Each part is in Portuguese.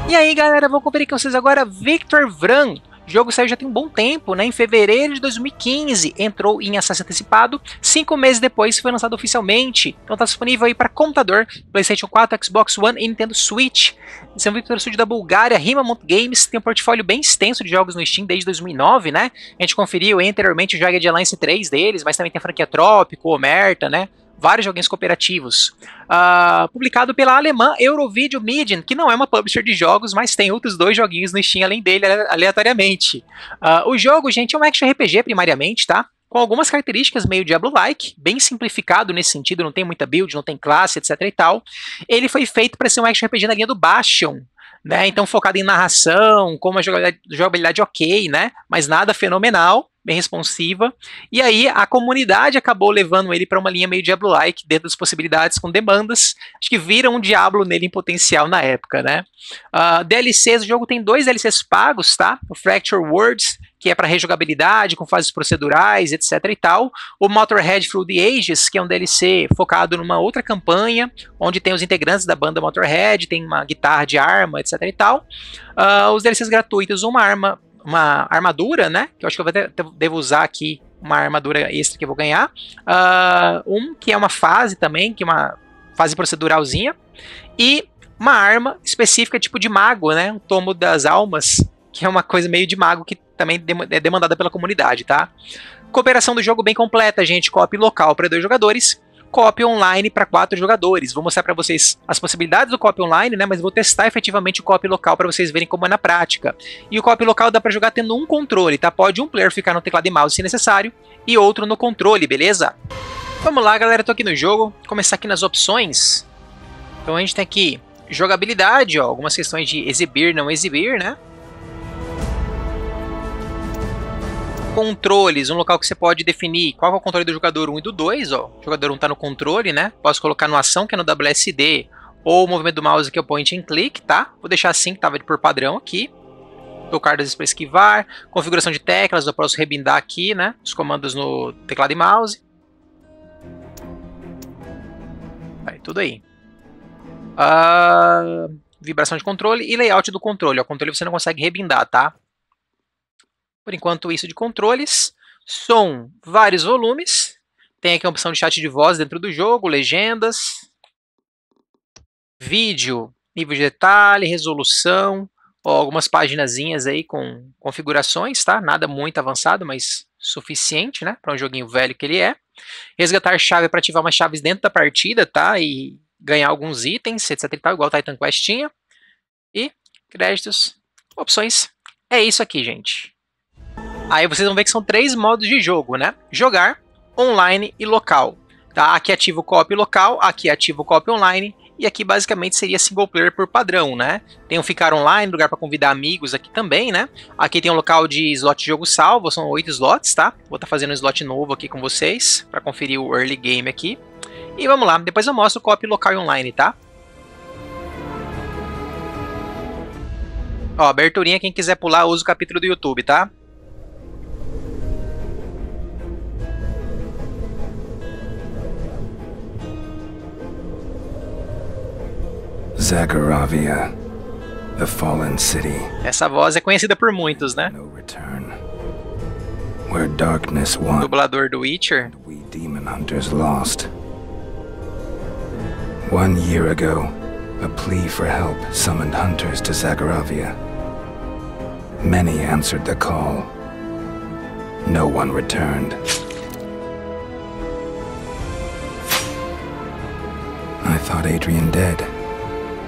E aí galera, vou conferir com vocês agora Victor Vran. O jogo saiu já tem um bom tempo, né? Em fevereiro de 2015, entrou em acesso antecipado. 5 meses depois foi lançado oficialmente. Então está disponível aí para computador, PlayStation 4, Xbox One e Nintendo Switch. Esse é um Victor Studio da Bulgária, Rimamont Games. Tem um portfólio bem extenso de jogos no Steam desde 2009, né? A gente conferiu anteriormente o Jagged Alliance 3 deles, mas também tem a franquia Trópico, Omerta, né? Vários joguinhos cooperativos. Publicado pela alemã Eurovideo Medien, que não é uma publisher de jogos, mas tem outros 2 joguinhos no Steam além dele, aleatoriamente. O jogo, gente, é um action RPG primariamente, tá? Com algumas características meio Diablo-like, bem simplificado nesse sentido, não tem muita build, não tem classe, etc e tal. Ele foi feito para ser um action RPG na linha do Bastion, né? Então focado em narração, com uma jogabilidade ok, né? Mas nada fenomenal, bem responsiva. E aí a comunidade acabou levando ele para uma linha meio Diablo-like, dentro das possibilidades, com demandas. Acho que viram um Diablo nele em potencial na época, né? DLCs, o jogo tem 2 DLCs pagos, tá? O Fracture Worlds, que é para rejogabilidade, com fases procedurais, etc e tal. O Motorhead Through the Ages, que é um DLC focado numa outra campanha, onde tem os integrantes da banda Motorhead, tem uma guitarra de arma, etc e tal. Os DLCs gratuitos, uma armadura, né? Que eu acho que eu devo usar aqui uma armadura extra que eu vou ganhar. Que é uma fase também, que é uma fase proceduralzinha. E uma arma específica, tipo de mago, né? Um tomo das almas, que é uma coisa meio de mago que também é demandada pela comunidade, tá? Cooperação do jogo bem completa, gente. Co-op local para 2 jogadores. Co-op online para 4 jogadores. Vou mostrar para vocês as possibilidades do co-op online, né? Mas vou testar efetivamente o co-op local para vocês verem como é na prática. E o co-op local dá para jogar tendo um controle, tá? Pode um player ficar no teclado e mouse se necessário e outro no controle, beleza? Vamos lá, galera. Tô aqui no jogo. Vou começar aqui nas opções. Então a gente tem aqui jogabilidade, ó, algumas questões de exibir, não exibir, né? Controles, um local que você pode definir qual é o controle do jogador 1 e do 2, ó. O jogador 1 está no controle, né? Posso colocar no ação, que é no WSD, ou o movimento do mouse, que é o point and click, tá? Vou deixar assim, que estava por padrão aqui. Tocar das para esquivar. Configuração de teclas, eu posso rebindar aqui, né? Os comandos no teclado e mouse. Vai, tudo aí. Vibração de controle e layout do controle. O controle você não consegue rebindar, tá? Por enquanto, isso de controles. Som, vários volumes. Tem aqui a opção de chat de voz dentro do jogo, legendas. Vídeo, nível de detalhe, resolução. Ó, algumas paginazinhas aí com configurações, tá? Nada muito avançado, mas suficiente, né? Para um joguinho velho que ele é. Resgatar chave para ativar umas chaves dentro da partida, tá? E ganhar alguns itens, etc e tal, igual o Titan Quest tinha. E créditos, opções. É isso aqui, gente. Aí vocês vão ver que são 3 modos de jogo, né? Jogar, online e local. Tá? Aqui ativa o co-op local, aqui ativa o co-op online, e aqui basicamente seria single player por padrão, né? Tem um ficar online, lugar para convidar amigos aqui também, né? Aqui tem um local de slot de jogo salvo, são 8 slots, tá? Vou estar fazendo um slot novo aqui com vocês, para conferir o early game aqui. E vamos lá, depois eu mostro o co-op local e online, tá? Ó, aberturinha, quem quiser pular, usa o capítulo do YouTube, tá? Zagoravia, the fallen city. Essa voz é conhecida por muitos, né? No return. Where darkness won. Dublador do Witcher. We demon hunters lost. 1 year ago, a plea for help summoned hunters to Zagoravia. Many answered the call. No one returned. I thought Adrian dead,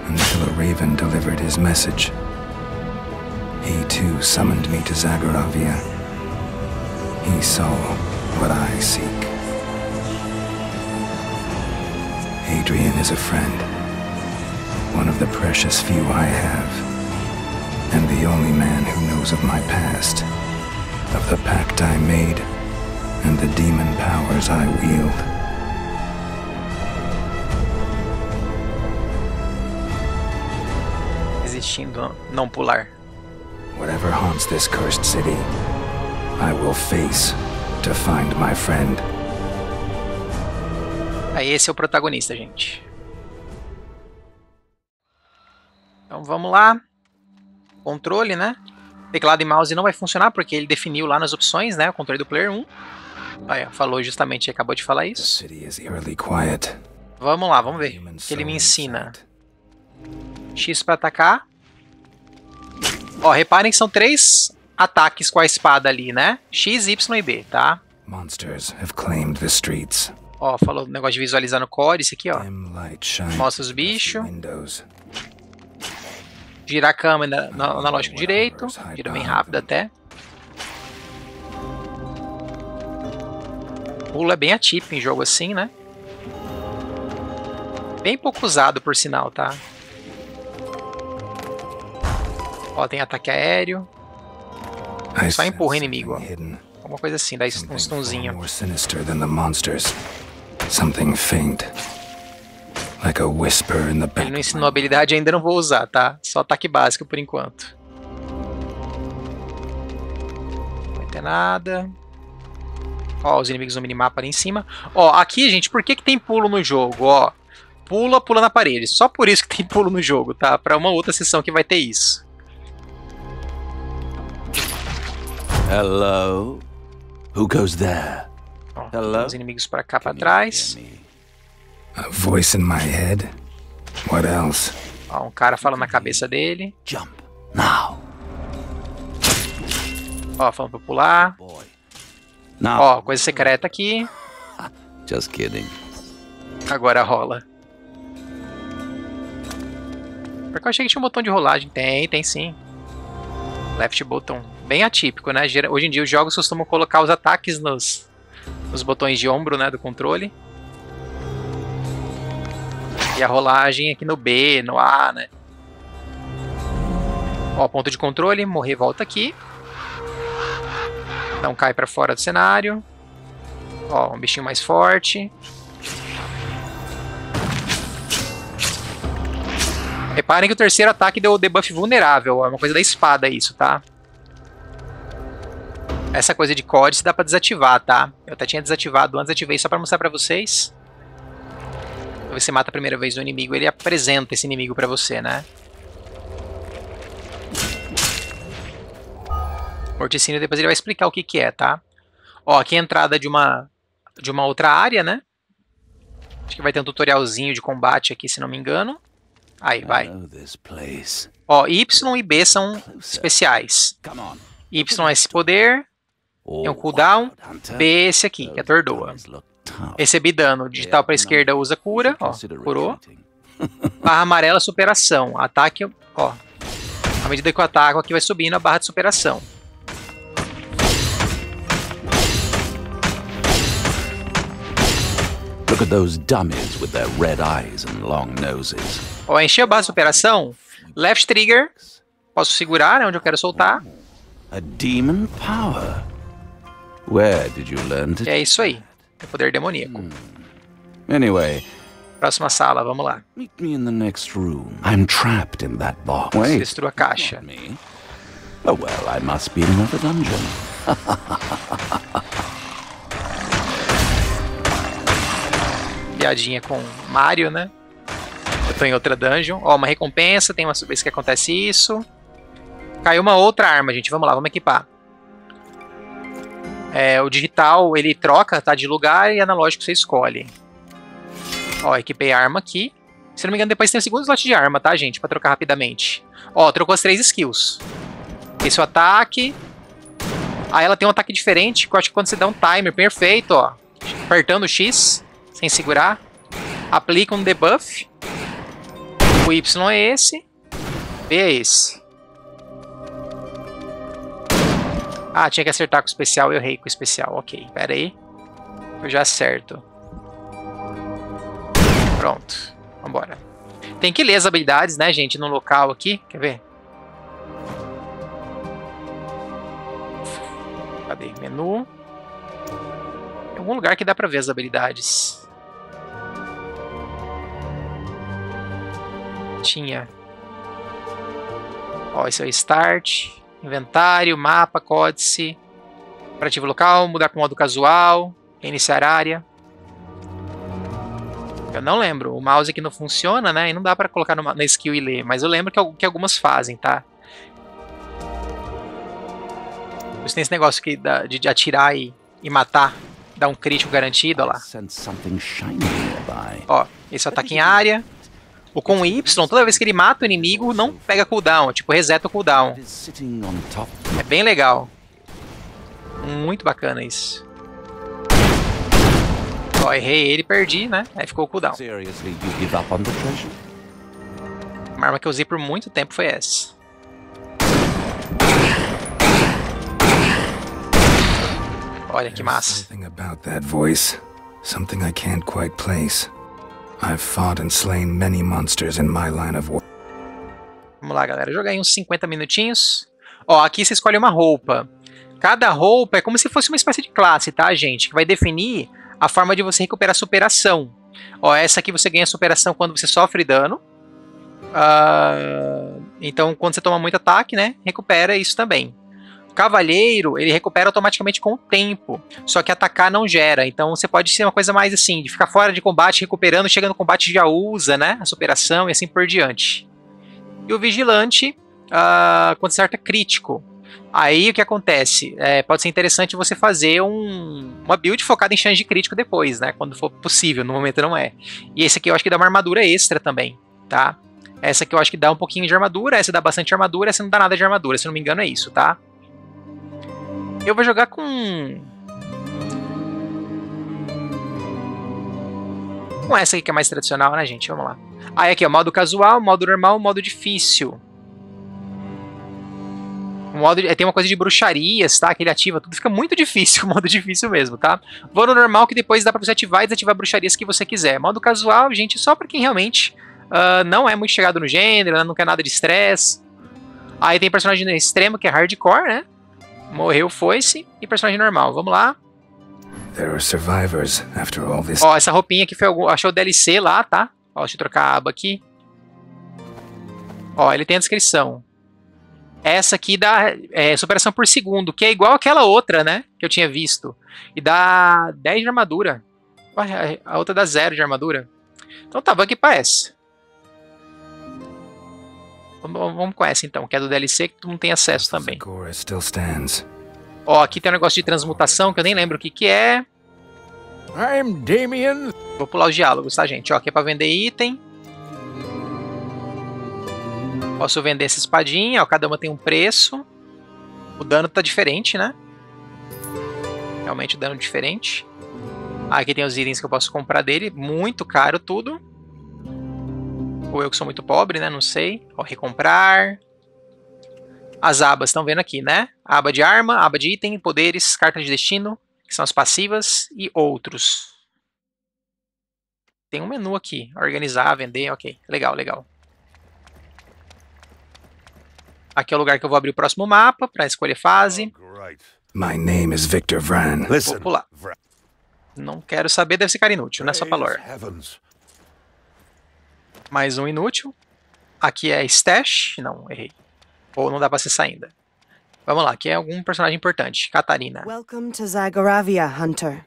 until a raven delivered his message. He too summoned me to Zagoravia. He saw what I seek. Adrian is a friend, one of the precious few I have, and the only man who knows of my past, of the pact I made, and the demon powers I wield. Existindo não pular. Whatever haunts this cursed city, I will face to find my friend. Aí esse é o protagonista, gente. Então vamos lá. controle, né? Teclado e mouse não vai funcionar porque ele definiu lá nas opções, né? O controle do player 1. Aí, falou justamente, acabou de falar isso. Vamos lá, vamos ver o que ele me ensina. X para atacar. Ó, reparem que são 3 ataques com a espada ali, né? X, Y e B, tá? Ó, falou o negócio de visualizar no códice aqui, ó. Mostra os bichos. Girar a câmera no analógico direito. Gira bem rápido até. Pulo é bem atípico em jogo assim, né? Bem pouco usado, por sinal, tá? Ó, tem ataque aéreo. Só empurra o inimigo, ó. Alguma coisa assim, dá um stunzinho. Ele não ensinou habilidade, ainda não vou usar, tá? Só ataque básico por enquanto. Não vai ter nada. Ó, os inimigos no minimapa ali em cima. Ó, aqui, gente, por que tem pulo no jogo? Ó, pula na parede. Só por isso que tem pulo no jogo, tá? Pra uma outra sessão que vai ter isso. Hello? Who goes there? Ó, hello? Os inimigos pra cá, pra trás. A voice in my head? What else? Ó, um cara falando na cabeça dele. Jump now. Ó, falando pra pular. Now. Ó, coisa secreta aqui. Just kidding. Agora rola. Porque eu achei que tinha um botão de rolagem. Tem sim. Left button. Bem atípico, né? Hoje em dia os jogos costumam colocar os ataques nos botões de ombro, né, do controle. E a rolagem aqui no B, no A, né? Ó, ponto de controle. Morrer, volta aqui. Não cai pra fora do cenário. Ó, um bichinho mais forte. Reparem que o terceiro ataque deu o debuff vulnerável. É uma coisa da espada isso, tá? Essa coisa de códice dá pra desativar, tá? Eu até tinha desativado antes, ativei só pra mostrar pra vocês. Quando você mata a primeira vez o inimigo, ele apresenta esse inimigo pra você, né? Morticínio, depois ele vai explicar o que que é, tá? Ó, aqui é a entrada de uma outra área, né? Acho que vai ter um tutorialzinho de combate aqui, se não me engano. Aí, vai. Ó, Y e B são especiais. Y é esse poder, tem um cooldown. B é esse aqui, que atordoa. Recebi dano, digital pra esquerda usa cura, ó, curou. Barra amarela, superação. Ataque, ó. À medida que eu ataco aqui vai subindo a barra de superação. Look at those dummies with their red eyes and long noses. Ó, encher a barra de superação. Left trigger. Posso segurar, né, onde eu quero soltar. A demon power. Where did you learn to? E é isso aí. É poder demoníaco. Anyway. Próxima sala, vamos lá. Meet me in the next room. I'm trapped in that box. Wait. Destrua a caixa. Me? Oh well, I must be in another dungeon. Piadinha com Mario, né? Eu tô em outra dungeon. Ó, uma recompensa, tem uma vez que acontece isso. Caiu uma outra arma, gente. Vamos lá, vamos equipar. É, o digital, ele troca, tá, de lugar, e analógico você escolhe. Ó, equipei a arma aqui. Se não me engano, depois tem o segundo slot de arma, tá, gente? Pra trocar rapidamente. Ó, trocou as 3 skills. Esse é o ataque. Aí ela tem um ataque diferente, que eu acho que quando você dá um timer perfeito, ó. Apertando o X, sem segurar. Aplica um debuff. O Y é esse. B é esse. Ah, tinha que acertar com o especial, eu errei com o especial. Ok, pera aí. Eu já acerto. Pronto, vambora. Tem que ler as habilidades, né, gente, no local aqui. Quer ver? Cadê? Menu. Tem algum lugar que dá pra ver as habilidades. Tinha. Ó, esse é o Start. Inventário, mapa, códice. Operativo local, mudar para o modo casual. Iniciar área. Eu não lembro. O mouse aqui não funciona, né? E não dá para colocar na skill e ler. Mas eu lembro que algumas fazem, tá? Você tem esse negócio aqui de atirar e matar. Dá um crítico garantido, ó lá. Ó, esse ataque em área. O com Y, toda vez que ele mata o inimigo, não pega cooldown. Tipo, reseta o cooldown. É bem legal. Muito bacana isso. Ó, errei ele, perdi, né? Aí ficou o cooldown. Uma arma que eu usei por muito tempo foi essa. Olha que massa. Something about that voice, something I can't quite place. I've fought and slain many monsters in my line of work. Vamos lá, galera. Jogar aí uns 50 minutinhos. Ó, aqui você escolhe uma roupa. Cada roupa é como se fosse uma espécie de classe, tá, gente? Que vai definir a forma de você recuperar superação. Ó, essa aqui você ganha superação quando você sofre dano. Então, quando você toma muito ataque, né? Recupera isso também. Cavaleiro, ele recupera automaticamente com o tempo, só que atacar não gera, então você pode ser uma coisa mais assim, de ficar fora de combate, recuperando, chega no combate já usa, né, a superação e assim por diante. E o Vigilante, quando acerta crítico, aí o que acontece? Pode ser interessante você fazer uma build focada em chance de crítico depois, né, quando for possível, no momento não é. E esse aqui eu acho que dá uma armadura extra também, tá? Essa aqui eu acho que dá um pouquinho de armadura, essa dá bastante armadura, essa não dá nada de armadura, se não me engano é isso, tá? Eu vou jogar com essa aqui que é mais tradicional, né, gente? Vamos lá. Aí aqui, ó, modo casual, modo normal, modo difícil. O modo, tem uma coisa de bruxarias, tá? Que ele ativa tudo. Fica muito difícil, o modo difícil mesmo, tá? Vou no normal, que depois dá pra você ativar e desativar bruxarias que você quiser. Modo casual, gente, só pra quem realmente não é muito chegado no gênero, não quer nada de estresse. Aí tem personagem extremo, que é hardcore, né? Morreu, foi-se. E personagem normal. Vamos lá. There are survivors after all this. Ó, essa roupinha aqui foi achou o DLC lá, tá? Ó, deixa eu trocar a aba aqui. Ó, ele tem a descrição. Essa aqui dá superação por segundo, que é igual aquela outra, né? Que eu tinha visto. E dá 10 de armadura. A outra dá 0 de armadura. Então tá, vamos aqui pra essa. Vamos com essa então, que é do DLC, que tu não tem acesso também. Ó, aqui tem um negócio de transmutação, que eu nem lembro o que é. I'm Damien. Vou pular os diálogos, tá, gente? Ó, aqui é pra vender item. Posso vender essa espadinha, ó, cada uma tem um preço. O dano tá diferente, né? Realmente o dano é diferente. Aqui tem os itens que eu posso comprar dele, muito caro tudo. Ou eu que sou muito pobre, né? Não sei. Ó, recomprar. As abas, estão vendo aqui, né? Aba de arma, aba de item, poderes, carta de destino, que são as passivas, e outros. Tem um menu aqui. Organizar, vender, ok. Legal, legal. Aqui é o lugar que eu vou abrir o próximo mapa, para escolher fase. My name is Victor Vran. Vou pular. Não quero saber, deve ser cara inútil, né? Só pra lore. Mais um inútil. Aqui é Stash. Não, errei. Ou não dá pra acessar ainda. Vamos lá, aqui é algum personagem importante. Catarina. Welcome to Zagoravia, Hunter.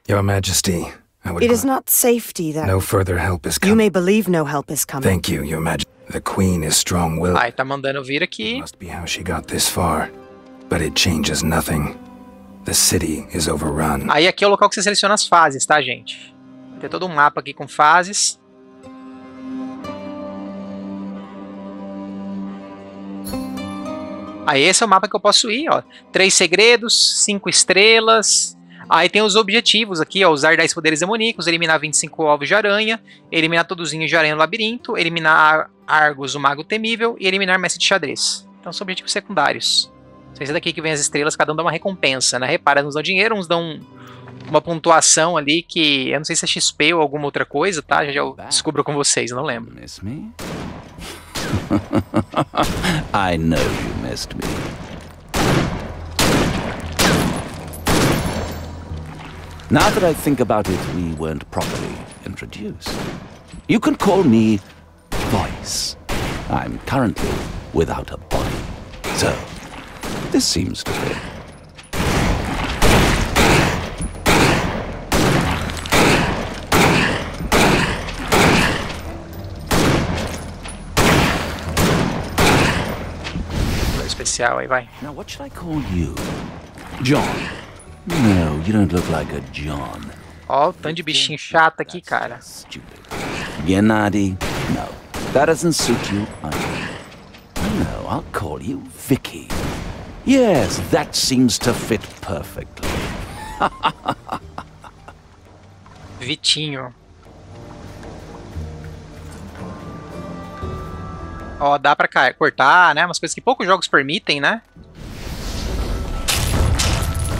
Your Majesty, I would It is not safety that... no further help is You coming. may believe no help is coming. Thank you, Your Majesty. The Queen is strong-willed. Ai, tá mandando vir aqui. Must be how she got this far. But it changes nothing. The city is overrun. Aí aqui é o local que você seleciona as fases, tá, gente? Tem todo um mapa aqui com fases. Aí esse é o mapa que eu posso ir, ó. 3 segredos, 5 estrelas. Aí tem os objetivos aqui, ó. Usar 10 poderes demoníacos, eliminar 25 ovos de aranha, eliminar todos os ninhos de aranha no labirinto, eliminar Argus, o mago temível, e eliminar mestre de xadrez. Então são objetivos secundários. São esses daqui que vem as estrelas, cada um dá uma recompensa, né? Repara, uns dão dinheiro, uns dão uma pontuação ali que eu não sei se é XP ou alguma outra coisa, tá? Já eu descubro com vocês, eu não lembro. Miss me? I know you missed me. Now that I think about it, we weren't properly introduced. You can call me Voice. I'm currently without a body. So, this seems to fit. Especial aí, vai. Now, what should I call you? John. No, you don't look like a John. Ó, o tanto de bichinho chato aqui, cara. Stupid. Gennady. No, that doesn't suit you either. No, I'll call you Vicky. Yes, that seems to fit perfectly. Vitinho. Ó, dá pra cortar, né? Umas coisas que poucos jogos permitem, né?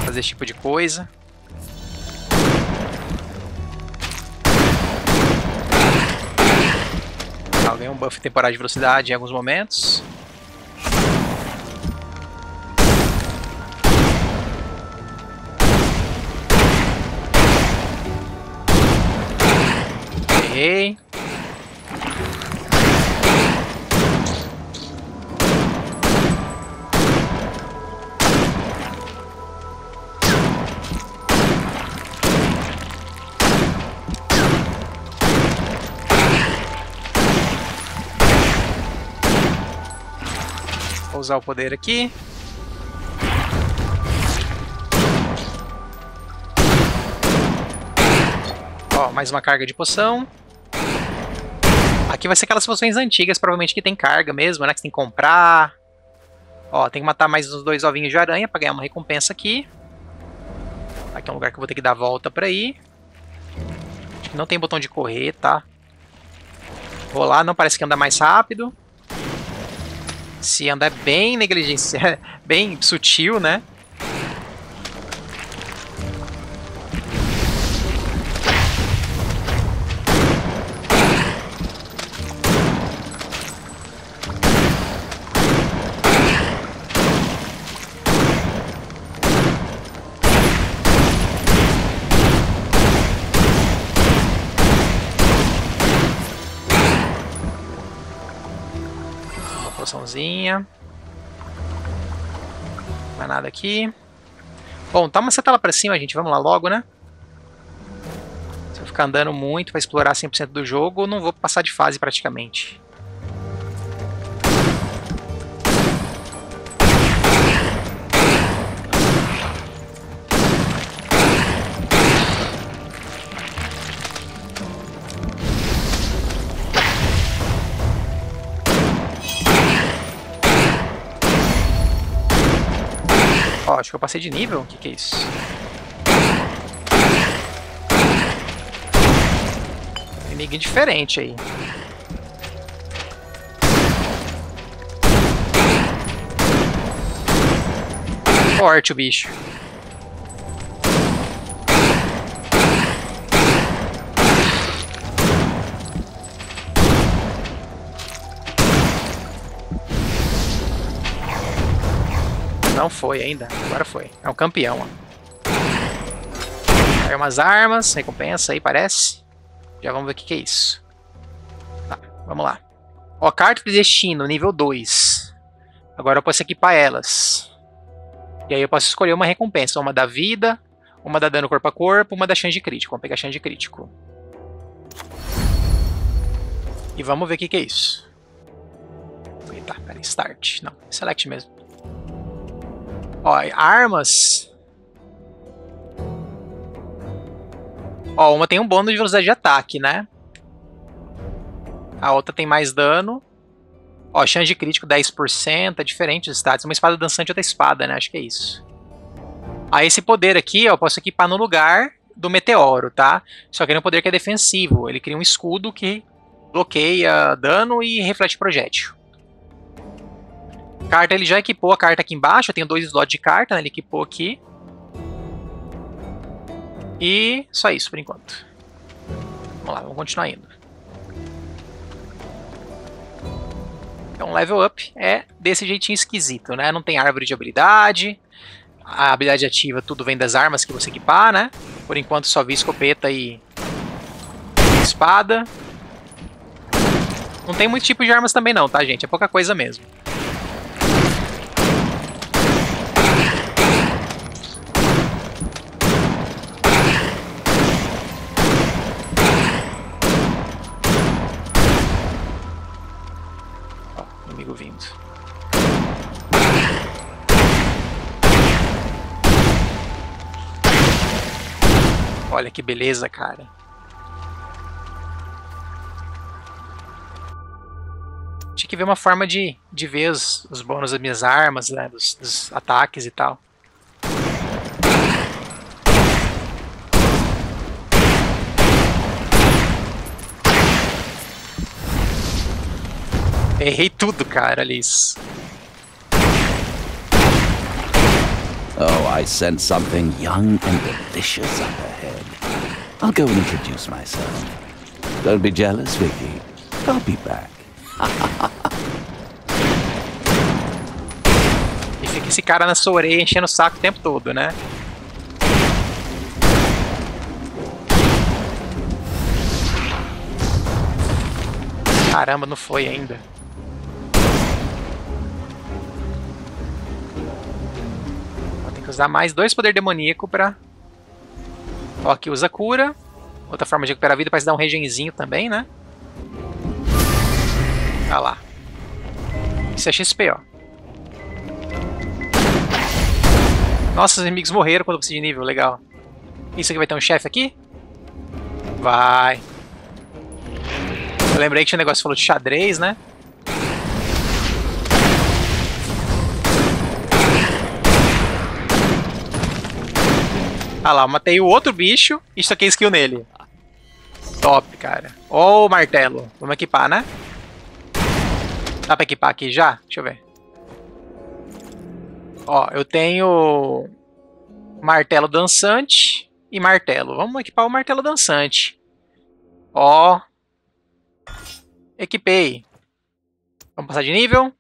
Fazer esse tipo de coisa. Ó, ganhei um buff temporário de velocidade em alguns momentos. Errei. Vou usar o poder aqui. Ó, mais uma carga de poção. Aqui vai ser aquelas poções antigas, provavelmente que tem carga mesmo, né? Que você tem que comprar. Ó, tem que matar mais uns 2 ovinhos de aranha pra ganhar uma recompensa aqui. Aqui é um lugar que eu vou ter que dar a volta pra ir. Acho que não tem botão de correr, tá? Vou lá, não parece que anda mais rápido. Se anda é bem negligência, bem sutil, né? Poçãozinha. Não é nada aqui. Bom, tá uma seta lá pra cima, gente. Vamos lá logo, né? Se eu ficar andando muito pra explorar 100% do jogo, eu não vou passar de fase praticamente. Ó, acho que eu passei de nível. O que é isso? Inimigo diferente aí. Forte o bicho. Não foi ainda, agora foi. É um campeão, ó. Aí umas armas, recompensa aí, parece. Já vamos ver o que é isso. Tá, vamos lá. Ó, carta de destino, nível 2. Agora eu posso equipar elas. E aí eu posso escolher uma recompensa. Uma da vida, uma da dano corpo a corpo, uma da chance de crítico. Vamos pegar a chance de crítico. E vamos ver o que é isso. Eita, peraí, start. Não, select mesmo. Ó, armas. Ó, uma tem um bônus de velocidade de ataque, né? A outra tem mais dano. Ó, chance de crítico 10%, é diferente os status. Uma espada dançante e outra espada, né? Acho que é isso. Aí esse poder aqui, ó, eu posso equipar no lugar do meteoro, tá? Só que ele é um poder que é defensivo. Ele cria um escudo que bloqueia dano e reflete projétil. Carta, ele já equipou a carta aqui embaixo. Eu tenho 2 slots de carta, né? Ele equipou aqui. E só isso por enquanto. Vamos lá, vamos continuar indo. Então, level up é desse jeitinho esquisito, né? Não tem árvore de habilidade. A habilidade ativa, tudo vem das armas que você equipar, né? Por enquanto só vi escopeta e espada. Não tem muito tipo de armas também não, tá, gente? É pouca coisa mesmo. Vindo. Olha que beleza, cara. Tinha que ver uma forma de ver os bônus das minhas armas, né? Dos ataques e tal. Errei tudo, cara, Alice. Oh, I sense something young and delicious up ahead. I'll go and introduce myself. Don't be jealous, Vicky. I'll be back. E fica esse cara na sua orelha enchendo o saco o tempo todo, né? Caramba, não foi ainda. Tem que usar mais 2 poder demoníaco pra... Ó, aqui usa cura. Outra forma de recuperar a vida, parece dar um regenzinho também, né? Olha lá. Isso é XP, ó. Nossa, os inimigos morreram quando eu preciso de nível, legal. Isso aqui vai ter um chefe aqui? Vai. Eu lembrei que tinha um negócio que falou de xadrez, né? Ah lá, eu matei o outro bicho e estoquei skill nele. Top, cara. Ó o martelo. Vamos equipar, né? Dá pra equipar aqui já? Deixa eu ver. Ó, eu tenho martelo dançante e martelo. Vamos equipar o martelo dançante. Ó. Equipei. Vamos passar de nível.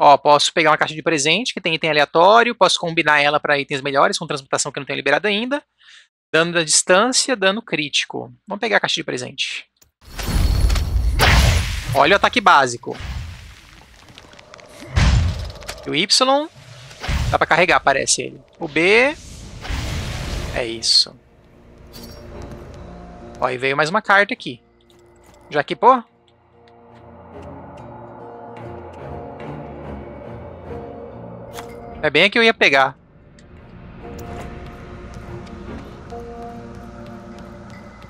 Ó, posso pegar uma caixa de presente que tem item aleatório. Posso combinar ela para itens melhores com transmutação que eu não tenho liberado ainda. Dano da distância, dano crítico. Vamos pegar a caixa de presente. Olha o ataque básico. O Y. Dá pra carregar, parece ele. O B. É isso. Ó, e veio mais uma carta aqui. Já equipou? É bem a que eu ia pegar.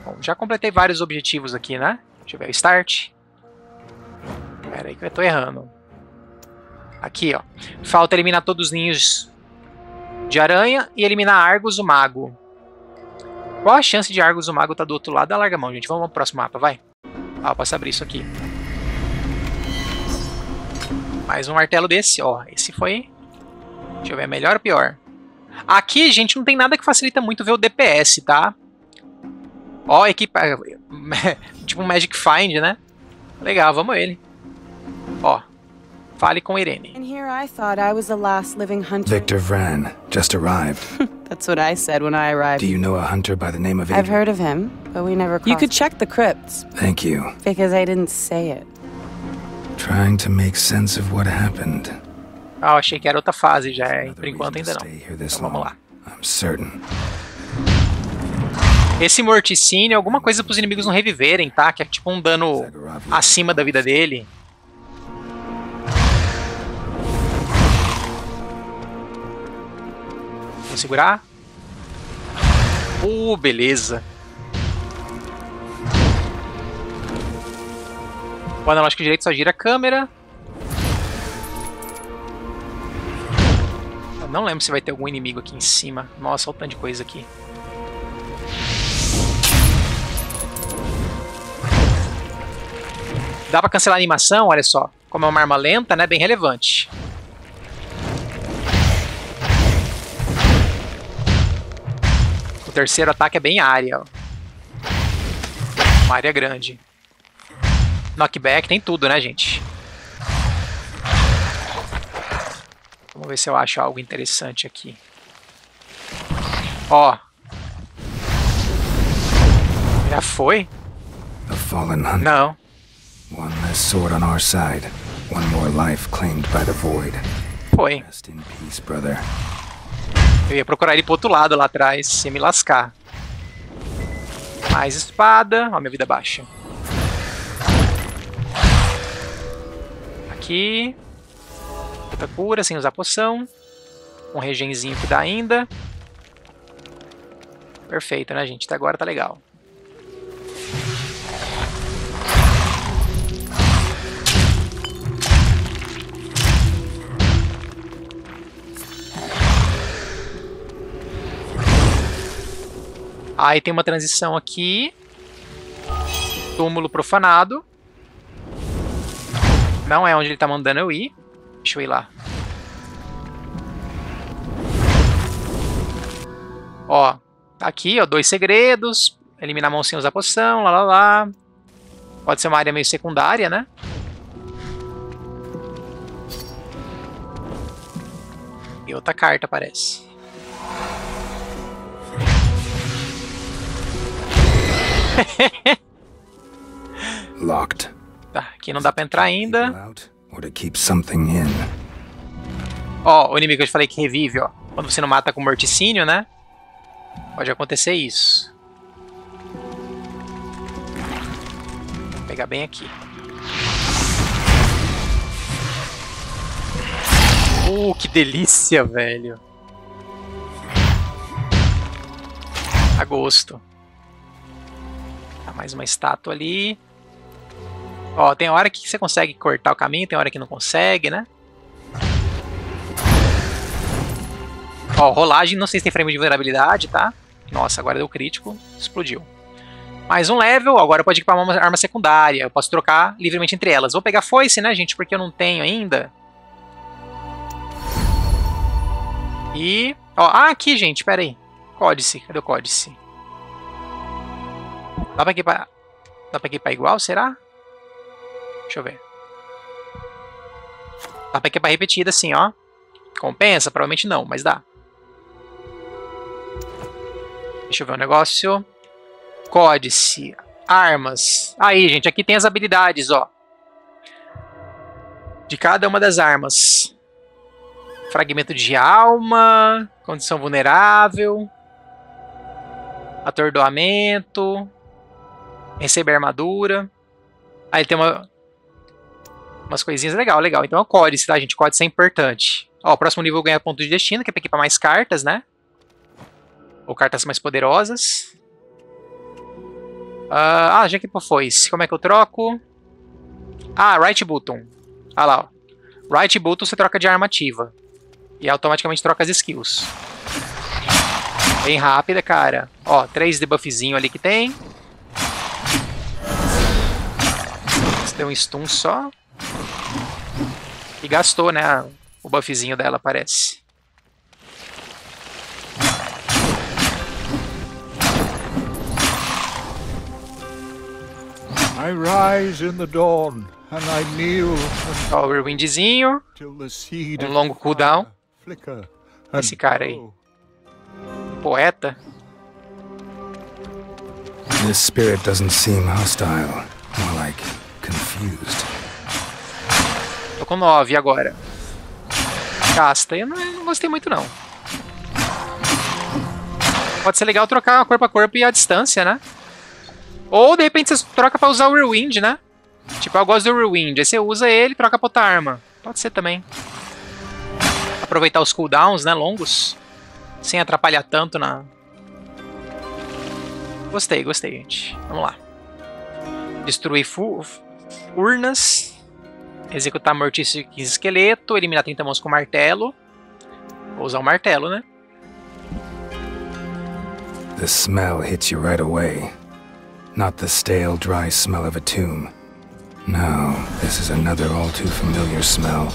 Bom, já completei vários objetivos aqui, né? Deixa eu ver. Start. Pera aí que eu tô errando. Aqui, ó. Falta eliminar todos os ninhos de aranha e eliminar Argus, o mago. Qual a chance de Argus, o mago, tá do outro lado da larga mão, gente? Vamos pro próximo mapa, vai. Ah, eu posso abrir isso aqui. Mais um martelo desse, ó. Esse foi... Deixa eu ver, melhor ou pior? Aqui, gente, não tem nada que facilita muito ver o DPS, tá? Ó, equipa... tipo um Magic Find, né? Legal, vamos ele. Ó, fale com Irene. And here I thought I was the last living hunter. Victor Vran just arrived. That's what I said when I arrived. Do you know a hunter by the name of Adrian? I've heard of him, but we never crossed. You could check the crypts. Thank you. Because I didn't say it. Trying to make sense of what happened. Ah, achei que era outra fase já, por enquanto ainda não. Então vamos lá. I'm certain. Esse morticínio é alguma coisa para os inimigos não reviverem, tá? Que é tipo um dano acima da vida dele. Vou segurar. Beleza. O analógico direito só gira a câmera. Eu não lembro se vai ter algum inimigo aqui em cima. Nossa, olha o tanto de coisa aqui. Dá pra cancelar a animação, olha só. Como é uma arma lenta, né? Bem relevante. O terceiro ataque é bem área, ó. Uma área grande. Knockback, tem tudo, né, gente? Vamos ver se eu acho algo interessante aqui. Ó. Já foi? A fallen hunter. Não. One less sword on our side. One more life claimed by the void. Foi. Rest in peace, brother. Eu ia procurar ele pro outro lado lá atrás, sem me lascar. Mais espada. Ó, minha vida baixa. Aqui. Outra cura, sem usar poção. Um regenzinho que dá ainda. Perfeito, né, gente? Até agora tá legal. Aí tem uma transição aqui. Túmulo profanado. Não é onde ele tá mandando eu ir. Deixa eu ir lá. Ó, tá aqui, ó, 2 segredos. Eliminar a mão sem usar poção, lá, lá, lá. Pode ser uma área meio secundária, né? E outra carta aparece. Locked. Tá, aqui não dá pra entrar ainda. Out, or to keep something in. Ó, o inimigo que eu te falei que revive, ó. Quando você não mata com morticínio, né? Pode acontecer isso. Vou pegar bem aqui. Que delícia, velho. A gosto. Tá, mais uma estátua ali. Ó, tem hora que você consegue cortar o caminho, tem hora que não consegue, né? Ó, rolagem, não sei se tem frame de vulnerabilidade, tá? Nossa, agora deu crítico, explodiu. Mais um level, agora eu posso equipar uma arma secundária, eu posso trocar livremente entre elas. Vou pegar foice, né, gente, porque eu não tenho ainda. E... ó, aqui, gente, pera aí. Códice, cadê o códice? Dá pra equipar igual, será? Deixa eu ver. Dá pra equipar repetida assim, ó. Compensa? Provavelmente não, mas dá. Deixa eu ver um negócio. Códice. Armas. Aí, gente, aqui tem as habilidades, ó. De cada uma das armas. Fragmento de alma. Condição vulnerável. Atordoamento. Receber armadura. Aí tem umas coisinhas legal. Então é o códice, tá, gente? Códice é importante. Ó, o próximo nível ganha ponto de destino, que é pra equipar mais cartas, né? Ou cartas mais poderosas. Já equipou foice. Como é que eu troco? Right button. Ah lá, ó. Right button você troca de arma ativa. E automaticamente troca as skills. Bem rápida, cara. Ó, 3 debuffzinho ali que tem. Você deu um stun só. E gastou, né? O buffzinho dela, parece. I rise in the dawn and I kneel. Ó, o Rewindzinho. Um longo cooldown. Esse cara aí. Poeta. This spirit doesn't seem hostile, more like confused. Tô com 9 agora. Casta. Eu não gostei muito, não. Pode ser legal trocar corpo a corpo e a distância, né? Ou, de repente, você troca pra usar o Rewind, né? Tipo, eu gosto do Rewind. Aí você usa ele e troca pra outra arma. Pode ser também. Aproveitar os cooldowns, né? Longos. Sem atrapalhar tanto na... Gostei, gente. Vamos lá. Destruir urnas. Executar mortício 15 esqueleto. Eliminar 30 mãos com martelo. Vou usar o martelo, né? The smell hits you right away. Not the stale, dry smell of a tomb. No, this is another all too familiar smell.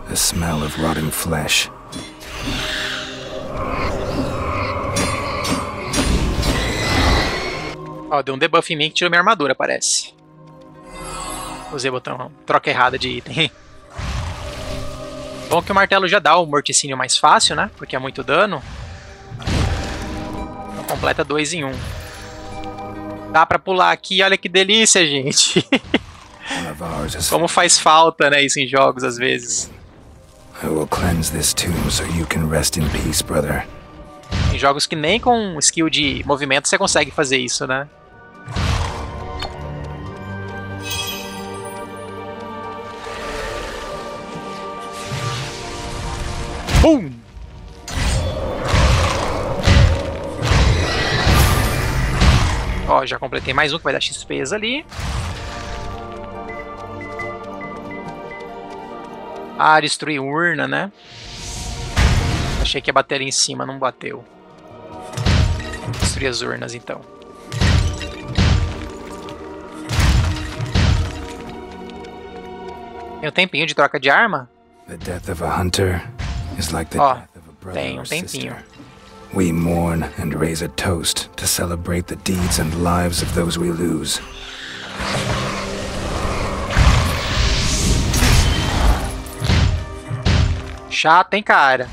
The smell of rotting flesh. Ó, deu um debuff em mim que tirou minha armadura, parece. Usei o botão troca errada de item. Bom que o martelo já dá o morticínio mais fácil, né? Porque é muito dano. Então completa 2 em 1. Dá pra pular aqui, olha que delícia, gente. Como faz falta, né, isso em jogos às vezes. I will cleanse this tomb so you can rest in peace, brother. Em jogos que nem com skill de movimento você consegue fazer isso, né? Boom! Ó, já completei mais um que vai dar XPs ali. Ah, destruir urna, né? Achei que ia bater ali em cima, não bateu. Destruir as urnas, então. Tem um tempinho de troca de arma? The death of a hunter is like the death of a brother tem um or tempinho. sister. We mourn and raise a toast to celebrate the deeds and lives of those we lose. Chato, hein, cara?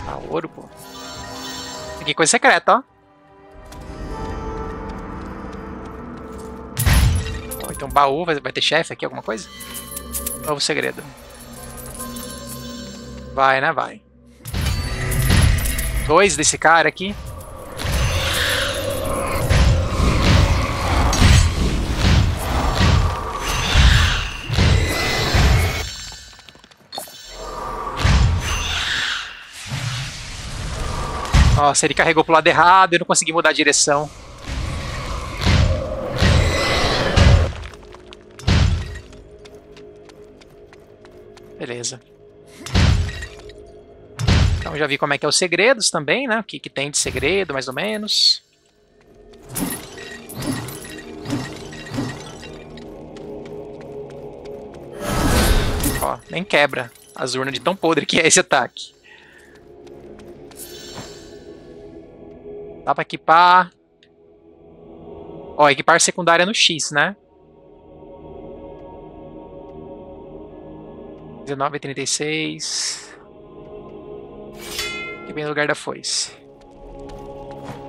Ah, ouro, pô. Aqui, coisa secreta, ó. Então, baú, vai ter chefe aqui, alguma coisa? Novo segredo. Vai, né? Vai. 2 desse cara aqui. Nossa, ele carregou pro lado errado e eu não consegui mudar a direção. Beleza. Então já vi como é que é os segredos também, né? O que tem de segredo, mais ou menos. Ó, nem quebra as urnas de tão podre que é esse ataque. Dá pra equipar. Ó, equipar secundária no X, né? 19,36. Que bem no lugar da foice.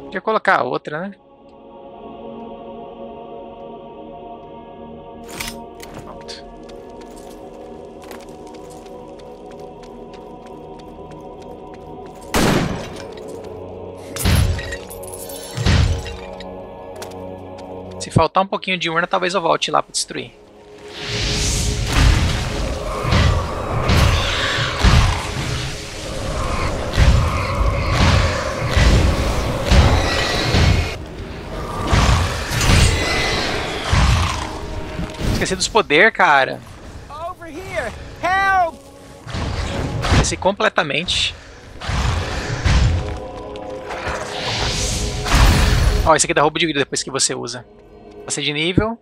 Podia colocar a outra, né? Pronto. Se faltar um pouquinho de urna, talvez eu volte lá para destruir. Esqueci dos poderes, cara. Esqueci completamente. Ó, esse aqui dá roubo de vida depois que você usa. Passei de nível.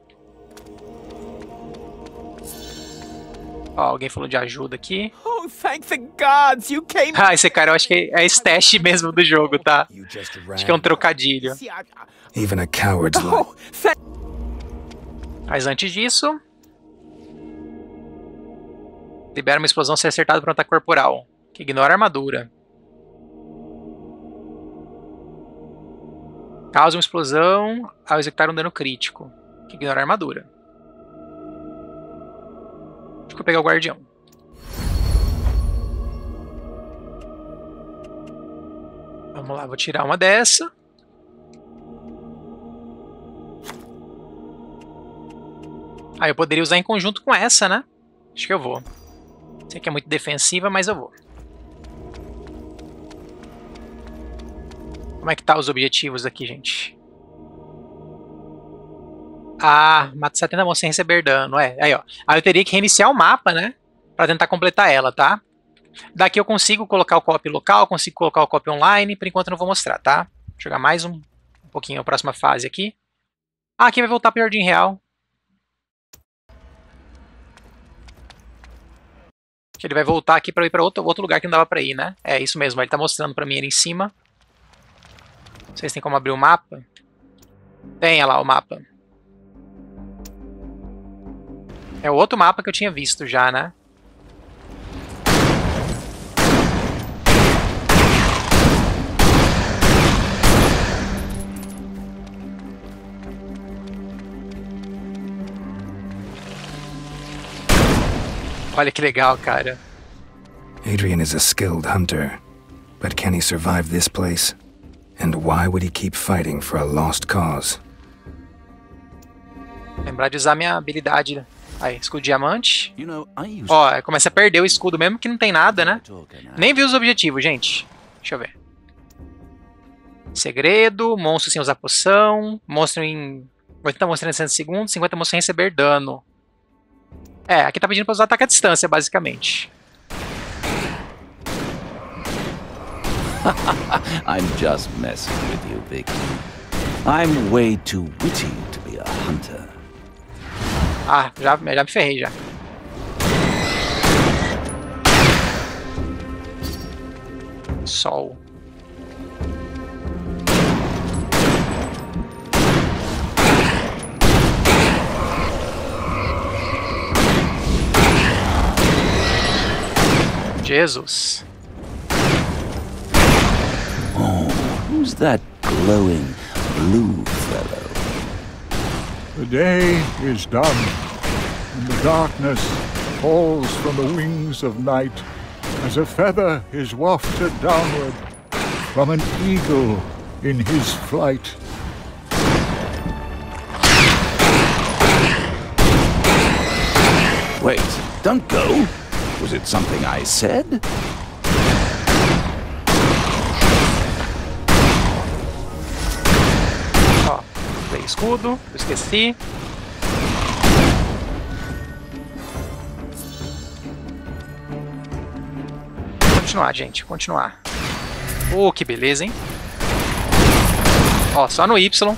Ó, alguém falou de ajuda aqui. Oh, thank the gods you came. Ah, esse cara eu acho que é stash mesmo do jogo, tá? Acho que é um trocadilho. Even a coward's life. Oh, Mas antes disso... libera uma explosão se acertado por um ataque corporal, que ignora a armadura. Causa uma explosão ao executar um dano crítico, que ignora a armadura. Acho que eu vou pegar o guardião. Vamos lá, vou tirar uma dessa. Ah, eu poderia usar em conjunto com essa, né? Acho que eu vou. Sei que é muito defensiva, mas eu vou. Como é que tá os objetivos aqui, gente? Ah, mata 70 monstros sem receber dano. É, aí ó. Aí eu teria que reiniciar o mapa, né? Pra tentar completar ela, tá? Daqui eu consigo colocar o co-op local, consigo colocar o co-op online. Por enquanto eu não vou mostrar, tá? Vou jogar mais um pouquinho a próxima fase aqui. Ah, aqui vai voltar pro Jardim Real. Ele vai voltar aqui pra ir pra outro lugar que não dava pra ir, né? É isso mesmo, ele tá mostrando pra mim ali em cima. Vocês têm como abrir o mapa? Tem, olha lá o mapa. É o outro mapa que eu tinha visto já, né? Olha que legal, cara. Adrian is a skilled hunter, but can he survive this place? And why would he keep fighting for a lost cause? Lembrar de usar minha habilidade. Aí, escudo diamante. Ó, começa a perder o escudo mesmo que não tem nada, né? Nem vi os objetivos, gente. Deixa eu ver. Segredo, monstro sem usar poção, monstro em 80 monstros em 60 segundos, 50 monstros sem receber dano. É, aqui tá pedindo pra usar ataque à distância, basicamente. I'm just messing with you, Vicky. I'm way too witty to be a hunter. Ah, já me ferrei já. Sol. Jesus. Oh, who's that glowing blue fellow? The day is done, and the darkness falls from the wings of night as a feather is wafted downward from an eagle in his flight. Wait, don't go. Was it something I said? Ó, dei escudo, eu esqueci. Continuar, gente, continuar. Oh, que beleza, hein? Ó, só no Y.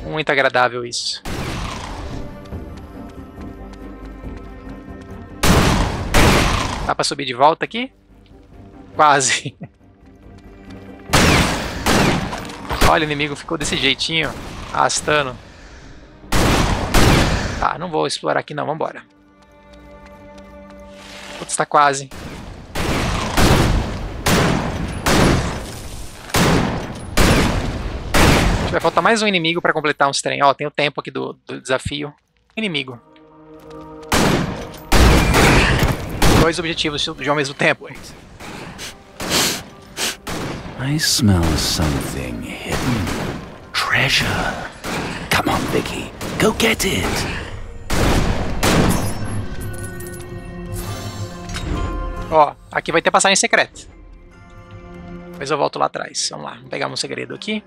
Muito agradável isso. Dá pra subir de volta aqui? Quase. Olha, o inimigo ficou desse jeitinho, arrastando. Tá, não vou explorar aqui não, vambora. Putz, tá quase. Vai faltar mais um inimigo pra completar uns trem. Ó, tem o tempo aqui do desafio. Inimigo. 2 objetivos de ao mesmo tempo. I smell something hidden. Treasure. Come on, Vicky. Go get it. Ó, aqui vai ter passagem secreta. Depois eu volto lá atrás. Vamos lá, vamos pegar um segredo aqui.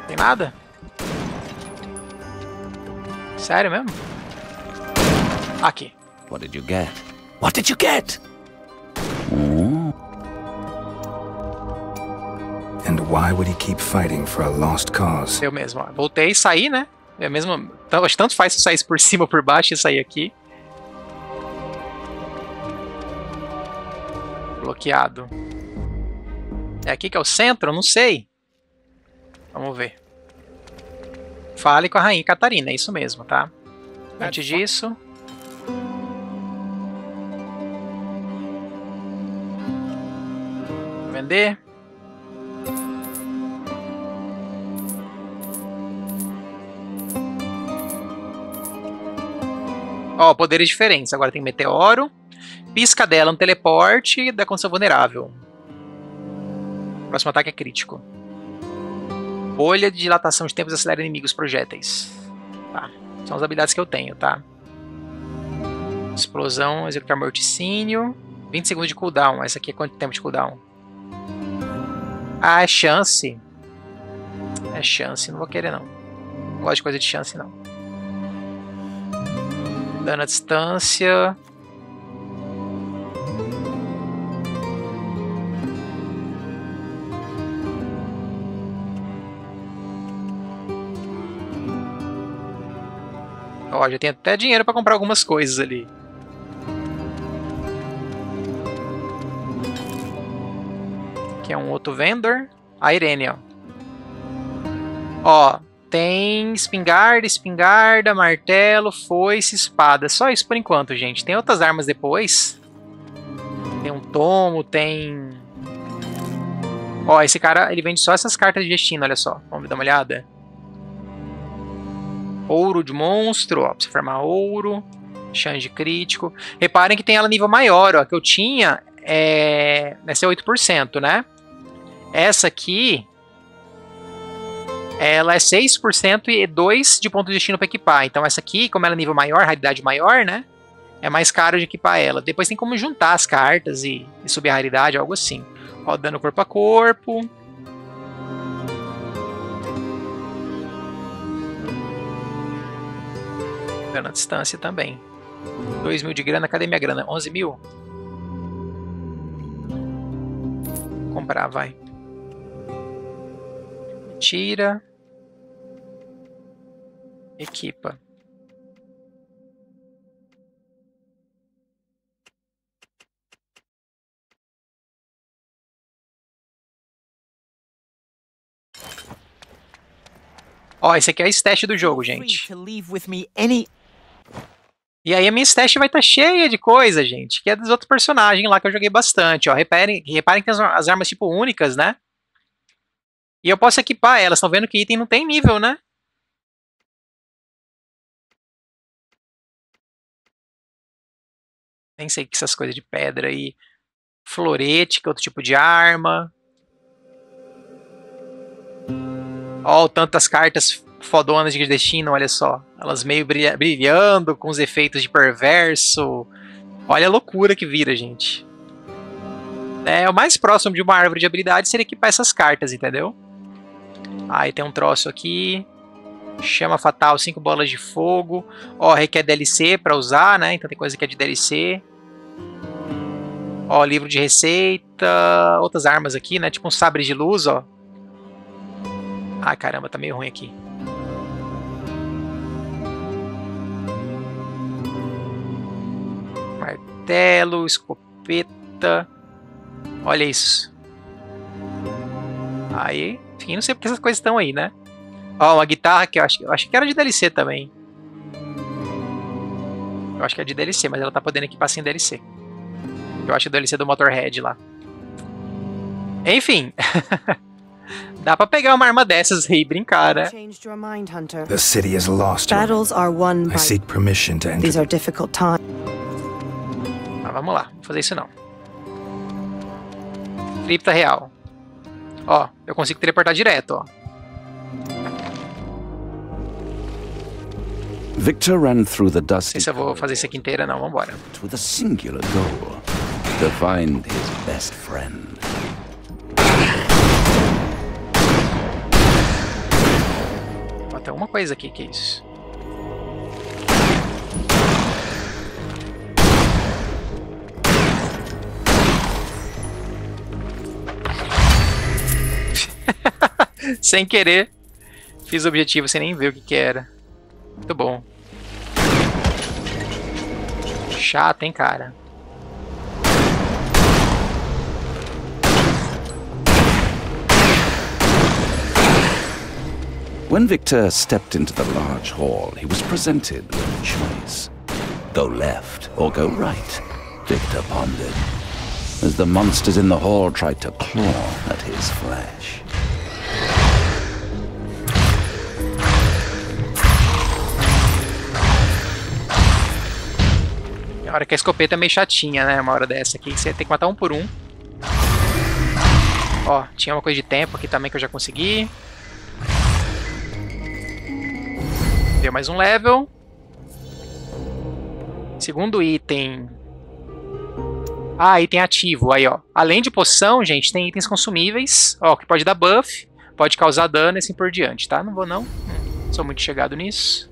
Tem nada? Sério mesmo? Aqui. What did you get? What did you get? Oh. And why would he keep fighting for a lost cause? Eu mesmo, ó. Voltei e saí, né? Eu mesmo, tanto faz se eu saísse por cima ou por baixo e sair aqui. Bloqueado. É aqui que é o centro? Eu não sei. Vamos ver. Fale com a Rainha Catarina, é isso mesmo, tá? Antes disso... Vender. Ó, poderes diferentes. Agora tem meteoro, piscadela no teleporte e da condição vulnerável. Próximo ataque é crítico. Bolha de dilatação de tempos acelera inimigos projéteis. Tá. São as habilidades que eu tenho, tá? Explosão, executar morticínio. 20 segundos de cooldown. Essa aqui é quanto tempo de cooldown? Ah, é chance. É chance, não vou querer não. Não gosto de coisa de chance não. Dano à distância. Ó, já tenho até dinheiro pra comprar algumas coisas ali. Aqui é um outro vendor. A Irene, ó. Ó, tem espingarda, martelo, foice, espada. Só isso por enquanto, gente. Tem outras armas depois. Tem um tomo, tem... Ó, esse cara, ele vende só essas cartas de destino, olha só. Vamos dar uma olhada. Ouro de monstro, ó, pra você farmar ouro. Chance de crítico. Reparem que tem ela nível maior, ó, que eu tinha essa é 8%, né? Essa aqui, ela é 6% e 2 de ponto de destino para equipar. Então essa aqui, como ela é nível maior, raridade maior, né? É mais caro de equipar ela. Depois tem como juntar as cartas e subir a raridade, algo assim. Ó, dano corpo a corpo. Dano à distância também. 2.000 de grana, cadê minha grana? 11.000? Vou comprar, vai. Tira. Equipa. Ó, esse aqui é a stat do jogo, gente. E aí a minha stat vai estar cheia de coisa, gente, que é dos outros personagens lá que eu joguei bastante, ó. Reparem que tem as armas tipo únicas, né? E eu posso equipar elas, estão vendo que item não tem nível, né? Nem sei que essas coisas de pedra aí. Florete, que é outro tipo de arma. Ó, tantas cartas fodonas de destino, olha só. Elas meio brilhando, com os efeitos de perverso. Olha a loucura que vira, gente. O mais próximo de uma árvore de habilidade seria equipar essas cartas, entendeu? Aí tem um troço aqui. Chama fatal, 5 bolas de fogo. Ó, requer DLC pra usar, né? Então tem coisa que é de DLC. Ó, livro de receita. Outras armas aqui, né? Tipo um sabre de luz, ó. Ah, caramba, tá meio ruim aqui. Martelo, escopeta. Olha isso. Aí, enfim, não sei porque essas coisas estão aí, né? Ó, uma guitarra que eu acho que era de DLC também. Eu acho que é de DLC, mas ela tá podendo equipar sem DLC. Eu acho que é o DLC do Motorhead lá. Enfim. Dá pra pegar uma arma dessas aí e brincar, né? The city is lost. Battles are won by... I seek permission to enter. These are difficult times. Mas vamos lá, não vou fazer isso não. Cripta real. Ó, eu consigo teleportar direto, ó. Victor ran through the dusty. Não sei se eu vou fazer isso aqui inteira, não. Vambora. With a singular goal: to find his best friend. Tem uma coisa aqui, que é isso? Sem querer, fiz o objetivo sem nem ver o que era. Muito bom. Chato, hein, cara? When Victor stepped into the large hall, he was presented with a choice. Go left or go right, Victor pondered, as the monsters in the hall tried to claw at his flesh. A hora que a escopeta é meio chatinha, né? Uma hora dessa aqui, você tem que matar um por um. Ó, tinha uma coisa de tempo aqui também que eu já consegui. Deu mais um level. Segundo item. Ah, item ativo. Aí, ó. Além de poção, gente, tem itens consumíveis. Ó, que pode dar buff, pode causar dano e assim por diante, tá? Não vou não. Sou muito chegado nisso.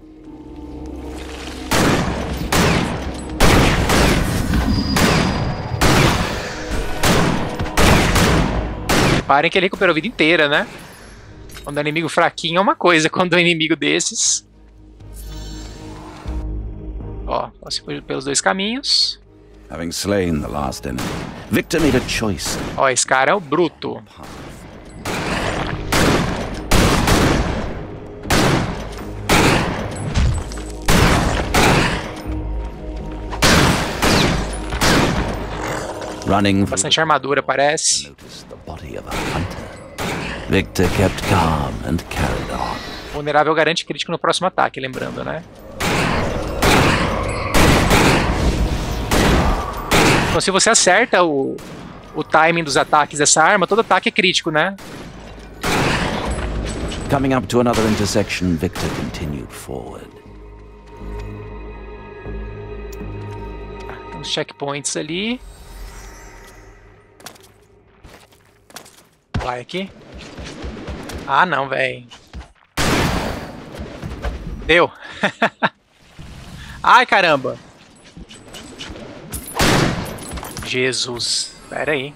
Reparem que ele recuperou a vida inteira, né? Quando é inimigo fraquinho é uma coisa, quando é inimigo desses... Ó, posso ir pelos dois caminhos. Having slain the last enemy, Victor made a choice. Ó, esse cara é o bruto. Running bastante armadura, parece. Victor kept calm and carried on. Vulnerável garante crítico no próximo ataque, lembrando, né? Então se você acerta o timing dos ataques dessa arma, todo ataque é crítico, né? Coming up to another intersection, Victor continued forward. Tem uns checkpoints ali. Vai aqui. Ah, não, velho. Deu. Ai, caramba. Jesus. Pera aí.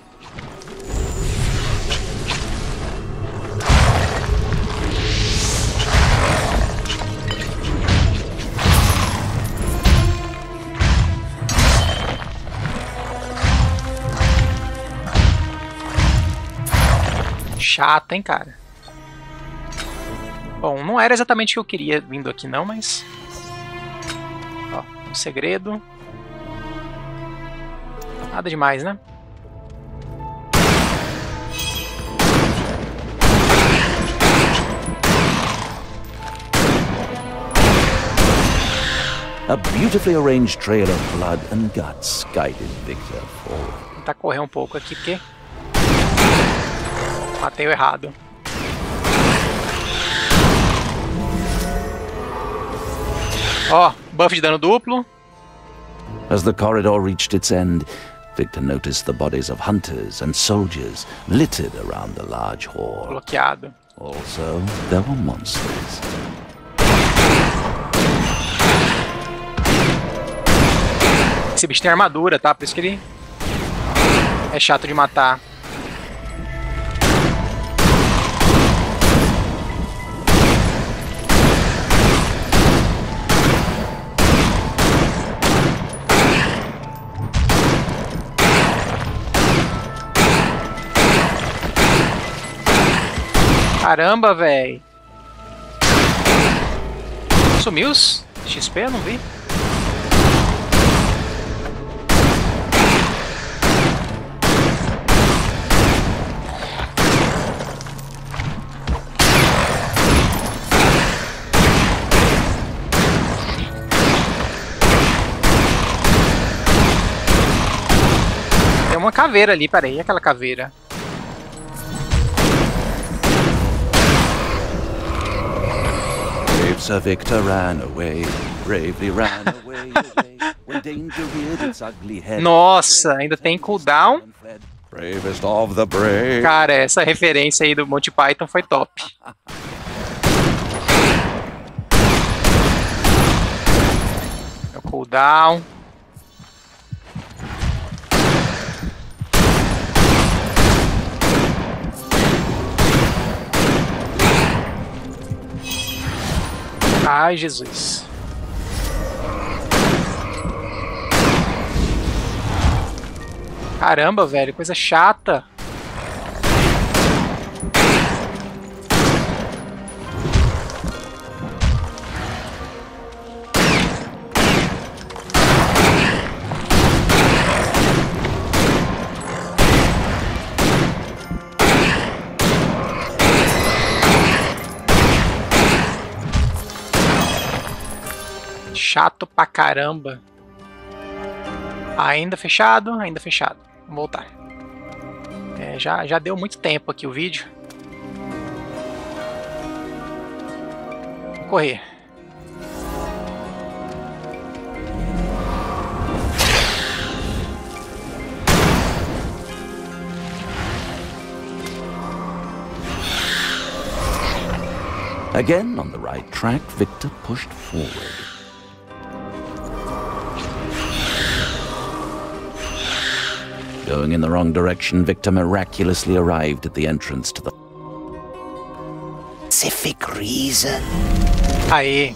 Chato, hein, cara? Bom, não era exatamente o que eu queria vindo aqui não, mas... Ó, um segredo. Nada demais, né? A beautifully arranged trail of blood and guts guided Victor forward. Vou tentar correr um pouco aqui, porque... matei o errado. Ó, buff de dano duplo. As the corridor reached its end, Victor noticed the bodies of hunters and soldiers littered around the large hall. Bloqueado. Also, there were monsters. Esse bicho tem armadura, tá? Por isso que ele é chato de matar. Caramba, velho. Sumiu os XP? Eu não vi. Tem uma caveira ali, peraí, aquela caveira. Sir Victor ran away, bravely ran away, when danger reared its ugly head. Nossa, ainda tem cooldown. Bravest of the brave. Cara, essa referência aí do Monty Python foi top. É o cooldown. Ai, Jesus. Caramba, velho, coisa chata. Chato pra caramba. Ainda fechado, ainda fechado. Vamos voltar. É, já deu muito tempo aqui o vídeo. Vou correr. Again on the right track, Victor pushed forward. Going in the wrong direction, Victor miraculously arrived at the entrance to the specific reason. Aê.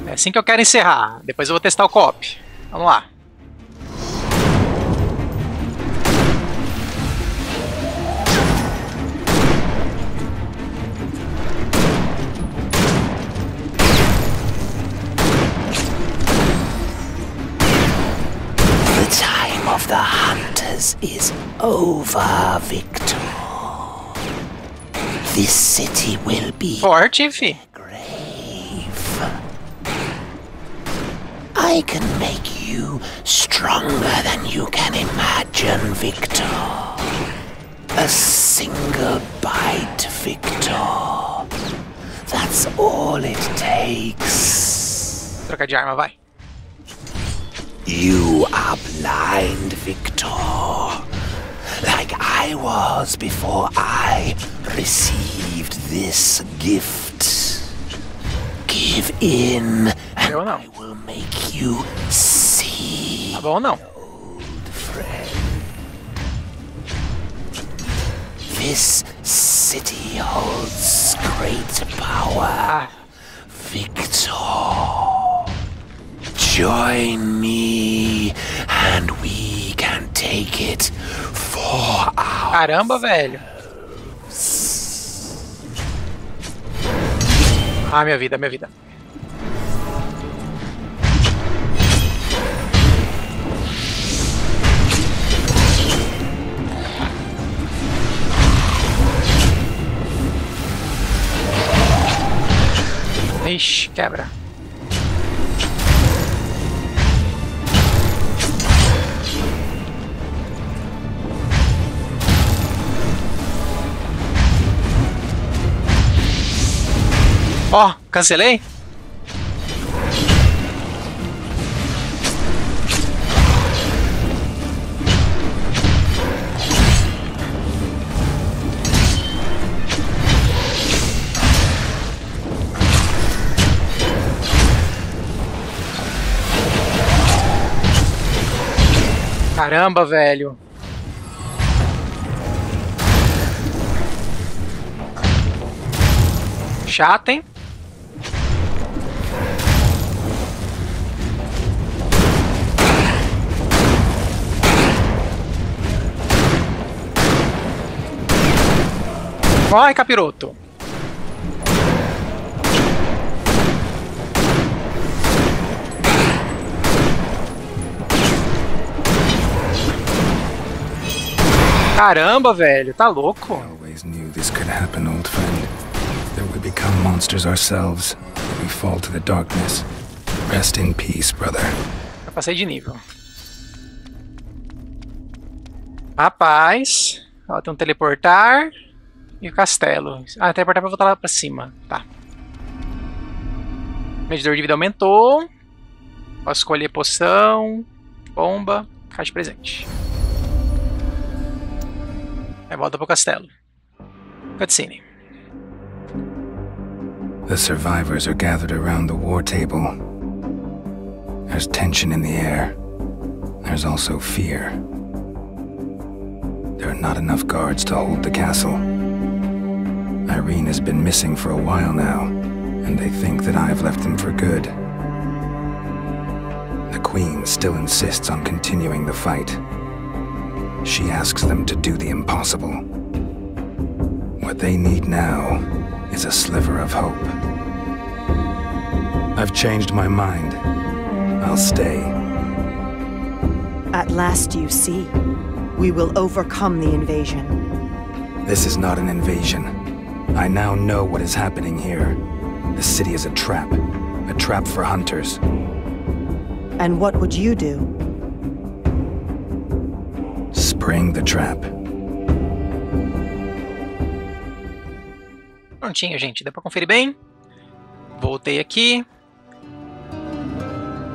É assim que eu quero encerrar. Depois eu vou testar o co-op. Vamos lá. of the darkness is over, Victor. This city will be forte, fi. grave. I can make you stronger than you can imagine, Victor. A single bite, Victor. That's all it takes. Troca de arma, vai. You are blind, Victor. Like I was before I received this gift. Give in, and I will make you see. Tá bom, não. Old friend. This city holds great power, Victor. Join me, and we can take it for our... Caramba, velho. Ah, minha vida, minha vida. Ixi, quebra. Ó, cancelei? Caramba, velho. Chato, hein? Corre, capiroto. Caramba, velho, tá louco? I always knew this could happen, old friend. That we become monsters ourselves. We fall to the darkness. Rest in peace, brother. Já passei de nível. Rapaz, ó, tem um teleportar e o castelo. Ah, teleportar pra voltar lá pra cima. Tá. Medidor de vida aumentou. Posso escolher poção, bomba, caixa de presente. Aí volta pro castelo. Cutscene. The survivors are gathered around the war table. There's tension in the air. There's also fear. There are not enough guards to hold the castle. Irene has been missing for a while now, and they think that I've left them for good. The Queen still insists on continuing the fight. She asks them to do the impossible. What they need now is a sliver of hope. I've changed my mind. I'll stay. At last you see. We will overcome the invasion. This is not an invasion. I now know what is happening here. The city is a trap for hunters. And what would you do? Spring the trap. Prontinho, gente. Deu pra conferir bem. Voltei aqui.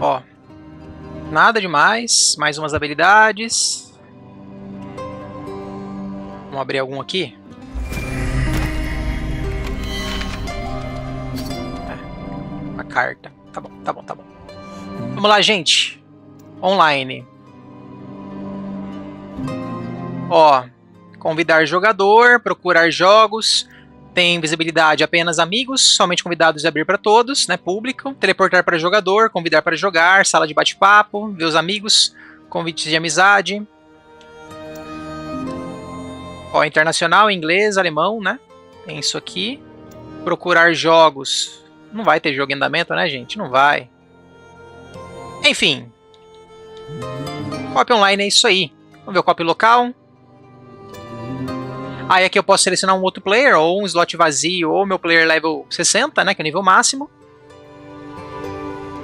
Ó. Nada demais. Mais umas habilidades. Vamos abrir algum aqui. Uma carta. Tá bom, tá bom, tá bom. Vamos lá, gente. Online. Ó. Convidar jogador. Procurar jogos. Tem visibilidade apenas amigos, somente convidados e abrir para todos, né, público. Teleportar para jogador, convidar para jogar, sala de bate-papo, ver os amigos, convites de amizade. Ó, internacional, inglês, alemão, né? Tem isso aqui. Procurar jogos. Não vai ter jogo em andamento, né, gente? Não vai. Enfim. Co-op online é isso aí. Vamos ver o copy local. Aí aqui eu posso selecionar um outro player, ou um slot vazio, ou meu player level 60, né, que é o nível máximo.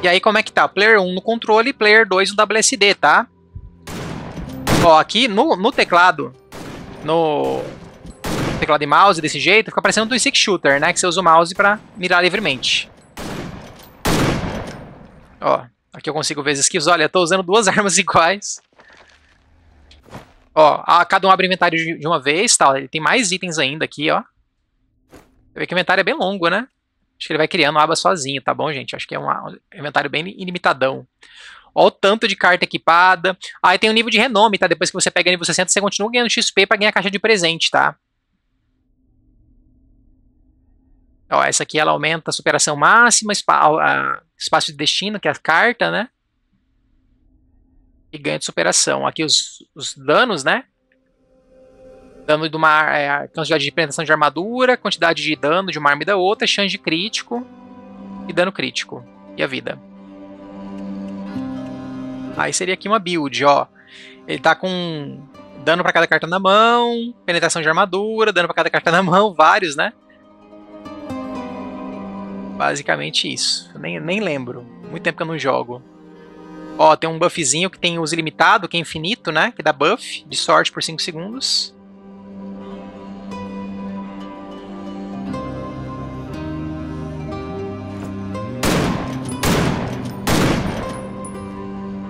E aí como é que tá? Player 1 no controle, player 2 no WSD, tá? Ó, aqui no teclado, no teclado e mouse desse jeito, fica parecendo um twin stick shooter, né, que você usa o mouse pra mirar livremente. Ó, aqui eu consigo ver as skills, olha, eu tô usando duas armas iguais. Ó, cada um abre o inventário de uma vez, tá? Ele tem mais itens ainda aqui, ó. Você vê que o inventário é bem longo, né? Acho que ele vai criando aba sozinho, tá bom, gente? Acho que é um inventário bem ilimitadão. Ó o tanto de carta equipada. Aí tem o nível de renome, tá? Depois que você pega nível 60, você continua ganhando XP pra ganhar caixa de presente, tá? Ó, essa aqui ela aumenta a superação máxima, espaço de destino, que é a carta, né? E ganha de superação. Aqui os danos, né? Dano de uma quantidade de penetração de armadura, quantidade de dano de uma arma e da outra, chance de crítico e dano crítico. E a vida. Aí seria aqui uma build, ó. Ele tá com dano pra cada carta na mão, penetração de armadura, dano pra cada carta na mão, vários, né? Basicamente isso. Eu nem lembro. Muito tempo que eu não jogo. Ó, tem um buffzinho que tem uso ilimitado, que é infinito, né? Que dá buff de sorte por 5 segundos.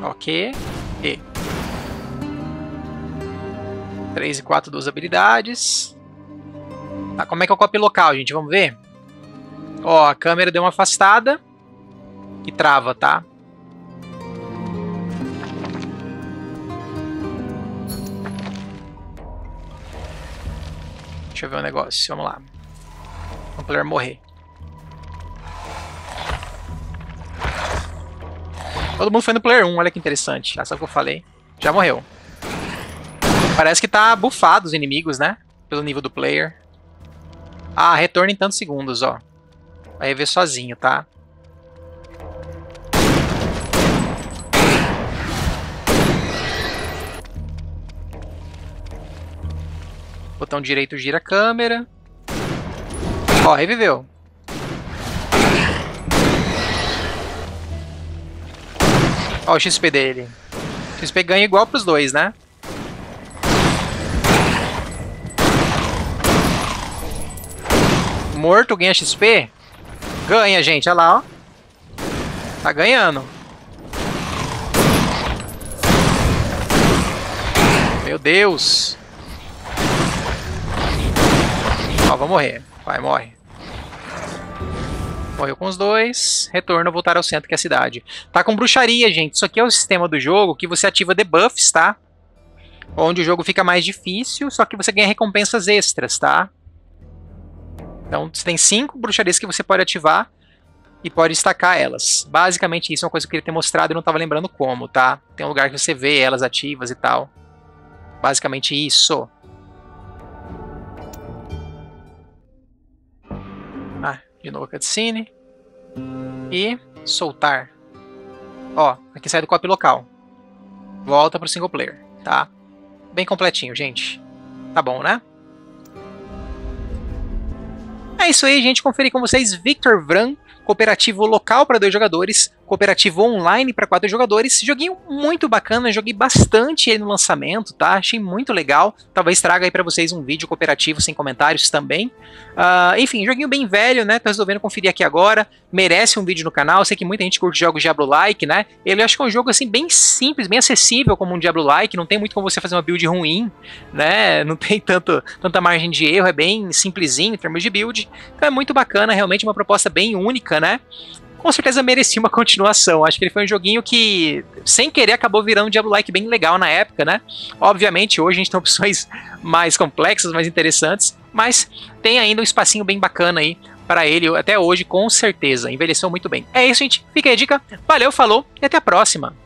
Ok. E 3 e 4, 2 habilidades. Tá, como é que é o copy local, gente? Vamos ver? Ó, a câmera deu uma afastada e trava, tá? Deixa eu ver um negócio, vamos lá. O player morrer. Todo mundo foi no player 1, olha que interessante. Sabe o que eu falei? Já morreu. Parece que tá bufado os inimigos, né? Pelo nível do player. Ah, retorna em tantos segundos, ó. Vai rever sozinho, tá? Botão direito gira a câmera. Ó, reviveu. Ó o XP dele. O XP ganha igual pros dois, né? Morto ganha XP? Ganha, gente. Olha lá, ó. Tá ganhando. Meu Deus. Ó, vou morrer. Vai, morre. Morreu com os dois. Retorno a voltar ao centro, que é a cidade. Tá com bruxaria, gente. Isso aqui é o sistema do jogo que você ativa debuffs, tá? Onde o jogo fica mais difícil, só que você ganha recompensas extras, tá? Então, você tem 5 bruxarias que você pode ativar e pode destacar elas. Basicamente, isso é uma coisa que eu queria ter mostrado e não estava lembrando como, tá? Tem um lugar que você vê elas ativas e tal. Basicamente isso. Ah, de novo a cutscene. E soltar. Ó, aqui sai do copy local. Volta pro single player, tá? Bem completinho, gente. Tá bom, né? É isso aí, gente. Conferi com vocês Victor Vran, cooperativo local para 2 jogadores, cooperativo online para 4 jogadores. Joguinho muito bacana, joguei bastante ele no lançamento, tá? Achei muito legal. Talvez traga aí para vocês um vídeo cooperativo sem comentários também. Enfim, joguinho bem velho, né? Tô resolvendo conferir aqui agora. Merece um vídeo no canal. Eu sei que muita gente curte jogos Diablo-like, né? Ele acho que é um jogo assim bem simples, bem acessível como um Diablo-like. Não tem muito como você fazer uma build ruim, né? Não tem tanta margem de erro. É bem simplesinho em termos de build. Então é muito bacana, realmente uma proposta bem única, né? Com certeza merecia uma continuação. Acho que ele foi um joguinho que, sem querer, acabou virando um Diablo-like bem legal na época, né? Obviamente, hoje a gente tem opções mais complexas, mais interessantes, mas tem ainda um espacinho bem bacana aí para ele, até hoje, com certeza. Envelheceu muito bem. É isso, gente. Fica aí a dica. Valeu, falou e até a próxima.